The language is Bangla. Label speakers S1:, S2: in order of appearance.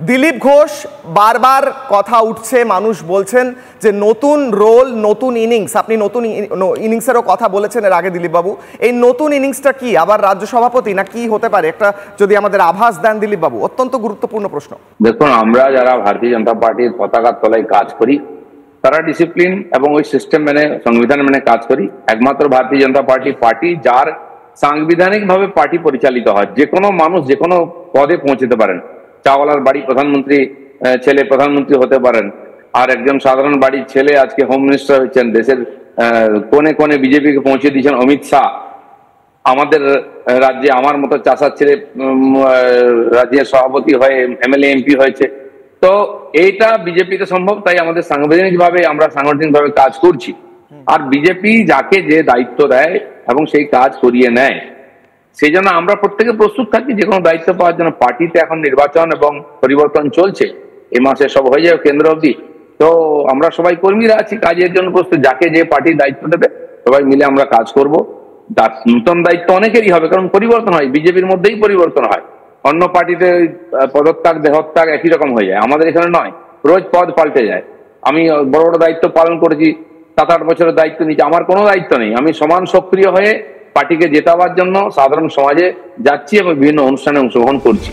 S1: দিলীপ ঘোষ বারবার কথা উঠছে, মানুষ বলছেন যে নতুন রোল, নতুন ইনিংস। আপনি নতুন ইনিংসেরও কথা বলেছেন এর আগে দিলীপ বাবু। এই নতুন ইনিংসটা কি? আবার রাজ্য সভাপতি না কি হতে পারে? একটা যদি আমাদের আভাস দেন দিলীপ বাবু, অত্যন্ত গুরুত্বপূর্ণ প্রশ্ন।
S2: দেখুন, আমরা যারা ভারতীয় জনতা পার্টির পতাকার তলায় কাজ করি তারা ডিসিপ্লিন এবং ওই সিস্টেম মেনে, সংবিধান মেনে কাজ করি। একমাত্র ভারতীয় জনতা পার্টি যার সাংবিধানিক ভাবে পার্টি পরিচালিত হয়। যে কোনো মানুষ যে কোনো পদে পৌঁছতে পারেন। চাওয়ালার বাড়ি প্রধানমন্ত্রী ছেলে প্রধানমন্ত্রী হতে পারেন, আর একজন সাধারণ বাড়ির ছেলে আজকে হোম মিনিস্টার হচ্ছেন। দেশের কোণে কোণে বিজেপিকে পৌঁছে দিয়েছেন অমিত শাহ। আমাদের রাজ্যে আমার মতো চাষার ছেলে রাজ্যের সভাপতি হয়ে এমএলএ এমপি হয়েছে। তো এইটা বিজেপিতে সম্ভব, তাই আমাদের আমরা সাংগঠনিকভাবে কাজ করছি। আর বিজেপি যাকে যে দায়িত্ব দেয় এবং সেই কাজ করিয়ে নেয়, সেই জন্য আমরা প্রত্যেকে প্রস্তুত থাকি যে কোনো দায়িত্ব পাওয়ার জন্য। পার্টিতে এখন নির্বাচন এবং পরিবর্তন চলছে, এই মাসে সব হয়ে যাবে কেন্দ্র অবধি। তো আমরা সবাই কর্মীরা আছি, কাজের জন্য প্রস্তুত। যাকে যে পার্টির দায়িত্ব দেবে সবাই মিলে আমরা কাজ করব। নতুন দায়িত্ব অনেকেরই হবে, কারণ পরিবর্তন হয়, বিজেপির মধ্যেই পরিবর্তন হয়। অন্য পার্টিতে পদত্যাগ দেহত্যাগ একই রকম হয়ে যায়, আমাদের এখানে নয়, রোজ পদ পাল্টে যায়। আমি বড় বড় দায়িত্ব পালন করেছি, 7-8 বছরের দায়িত্ব নিয়েছি, আমার কোনো দায়িত্ব নেই। আমি সমান সক্রিয় হয়ে পার্টিকে জেতাবার জন্য সাধারণ সমাজে যাচ্ছি এবং বিভিন্ন অনুষ্ঠানে অংশগ্রহণ করছি।